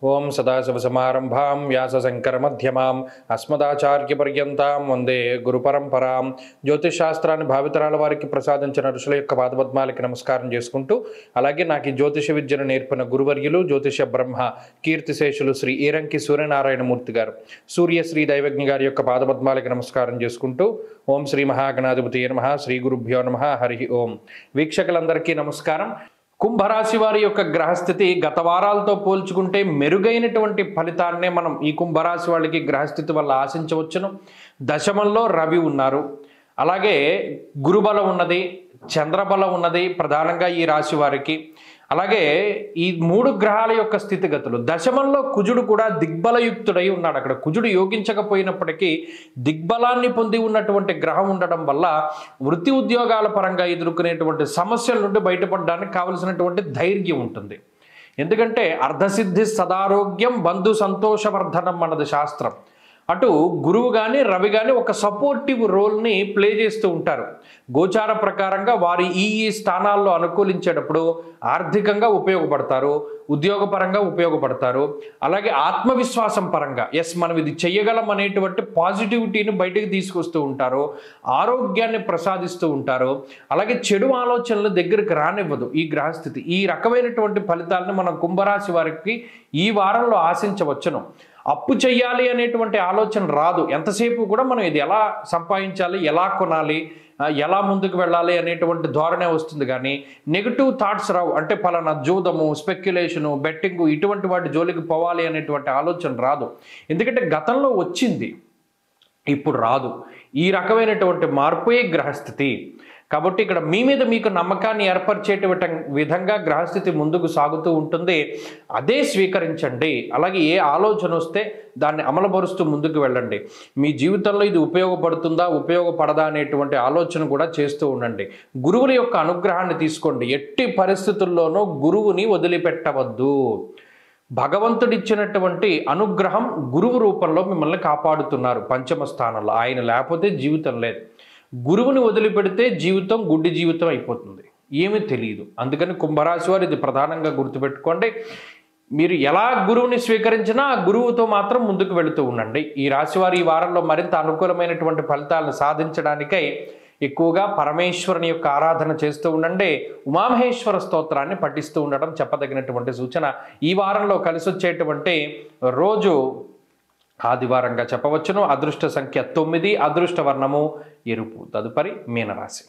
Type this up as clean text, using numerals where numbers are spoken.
ఓం సదాశివసమారంభాం వ్యాసశంకరమధ్యమాం అస్మదాచార్యపర్యంతాం వందే గురుపరంపరాం. జ్యోతిషాస్త్రాన్ని భావితరాల వారికి ప్రసాదించిన ఋషుల యొక్క పాదపద్మాలకి నమస్కారం చేసుకుంటూ, అలాగే నాకు ఈ జ్యోతిష విద్యను నేర్పిన గురువర్యులు జ్యోతిష బ్రహ్మ కీర్తిశేషులు శ్రీ ఈరంకి సూర్యనారాయణమూర్తి గారు, సూర్యశ్రీ దైవజ్ఞ గారి యొక్క పాదపద్మాలకి నమస్కారం చేసుకుంటూ, ఓం శ్రీ మహాగణాధిపతి నమః, శ్రీ గురుభ్యో నమః, హరి ఓం. వీక్షకులందరికీ నమస్కారం. కుంభరాశి వారి యొక్క గ్రహస్థితి గత వారాలతో పోల్చుకుంటే మెరుగైనటువంటి ఫలితాన్నే మనం ఈ కుంభరాశి వాళ్ళకి గ్రహస్థితి వల్ల ఆశించవచ్చును. దశమంలో రవి ఉన్నారు, అలాగే గురుబలం ఉన్నది, చంద్రబలం ఉన్నది ప్రధానంగా ఈ రాశి వారికి. అలాగే ఈ మూడు గ్రహాల యొక్క స్థితిగతులు, దశమంలో కుజుడు కూడా దిగ్బలయుక్తుడై ఉన్నాడు. అక్కడ కుజుడు యోగించకపోయినప్పటికీ దిగ్బలాన్ని పొంది ఉన్నటువంటి గ్రహం ఉండడం వల్ల వృత్తి ఉద్యోగాల పరంగా ఎదుర్కొనేటువంటి సమస్యల నుండి బయటపడడానికి కావలసినటువంటి ధైర్యం ఉంటుంది. ఎందుకంటే అర్ధసిద్ధి సదారోగ్యం బంధు సంతోషవర్ధనం అన్నది శాస్త్రం. అటు గురువు కానీ రవి కానీ ఒక సపోర్టివ్ రోల్ని ప్లే చేస్తూ ఉంటారు. గోచార ప్రకారంగా వారి ఈ స్థానాల్లో అనుకూలించేటప్పుడు ఆర్థికంగా ఉపయోగపడతారు, ఉద్యోగపరంగా ఉపయోగపడతారు, అలాగే ఆత్మవిశ్వాసం పరంగా మనం ఇది చెయ్యగలం అనేటువంటి పాజిటివిటీని బయటకు తీసుకొస్తూ ఉంటారు, ఆరోగ్యాన్ని ప్రసాదిస్తూ ఉంటారు. అలాగే చెడు ఆలోచనలు దగ్గరికి రానివ్వదు ఈ గ్రహస్థితి. ఈ రకమైనటువంటి ఫలితాలను మనం కుంభరాశి వారికి ఈ వారంలో ఆశించవచ్చును. అప్పు చెయ్యాలి అనేటువంటి ఆలోచన రాదు. ఎంతసేపు కూడా మనం ఇది ఎలా సంపాదించాలి, ఎలా కొనాలి, ఎలా ముందుకు వెళ్ళాలి అనేటువంటి ధోరణే వస్తుంది. కానీ నెగిటివ్ థాట్స్ రావు. అంటే పలానా జూదము, స్పెక్యులేషను, బెట్టింగు ఇటువంటి వాటి జోలికి పోవాలి అనేటువంటి ఆలోచన రాదు. ఎందుకంటే గతంలో వచ్చింది, ఇప్పుడు రాదు. ఈ రకమైనటువంటి మార్పే గ్రహస్థితి. కాబట్టి ఇక్కడ మీ మీద మీకు నమ్మకాన్ని ఏర్పరిచేటువంటి విధంగా గ్రహస్థితి ముందుకు సాగుతూ ఉంటుంది. అదే స్వీకరించండి. అలాగే ఏ ఆలోచన వస్తే దాన్ని అమలుపరుస్తూ ముందుకు వెళ్ళండి. మీ జీవితంలో ఇది ఉపయోగపడుతుందా ఉపయోగపడదా అనేటువంటి ఆలోచన కూడా చేస్తూ ఉండండి. గురువుల యొక్క అనుగ్రహాన్ని తీసుకోండి. ఎట్టి పరిస్థితుల్లోనూ గురువుని వదిలిపెట్టవద్దు. భగవంతుడిచ్చినటువంటి అనుగ్రహం గురువు రూపంలో మిమ్మల్ని కాపాడుతున్నారు పంచమ స్థానంలో. ఆయన లేకపోతే జీవితం లేదు. గురువుని వదిలిపెడితే జీవితం గుడ్డి జీవితం అయిపోతుంది, ఏమీ తెలియదు. అందుకని కుంభరాశి వారు ఇది ప్రధానంగా గుర్తుపెట్టుకోండి. మీరు ఎలా గురువుని స్వీకరించినా ఆ గురువుతో మాత్రం ముందుకు వెళుతూ ఉండండి. ఈ రాశివారు ఈ వారంలో మరింత అనుకూలమైనటువంటి ఫలితాలను సాధించడానికై ఎక్కువగా పరమేశ్వరుని యొక్క ఆరాధన చేస్తూ ఉండండి. ఉమామహేశ్వర స్తోత్రాన్ని పఠిస్తూ ఉండడం చెప్పదగినటువంటి సూచన. ఈ వారంలో కలిసి వచ్చేటువంటి రోజు ఆదివారంగా చెప్పవచ్చును. అదృష్ట సంఖ్య 9, అదృష్ట వర్ణము ఎరుపు. తదుపరి మీనరాశి.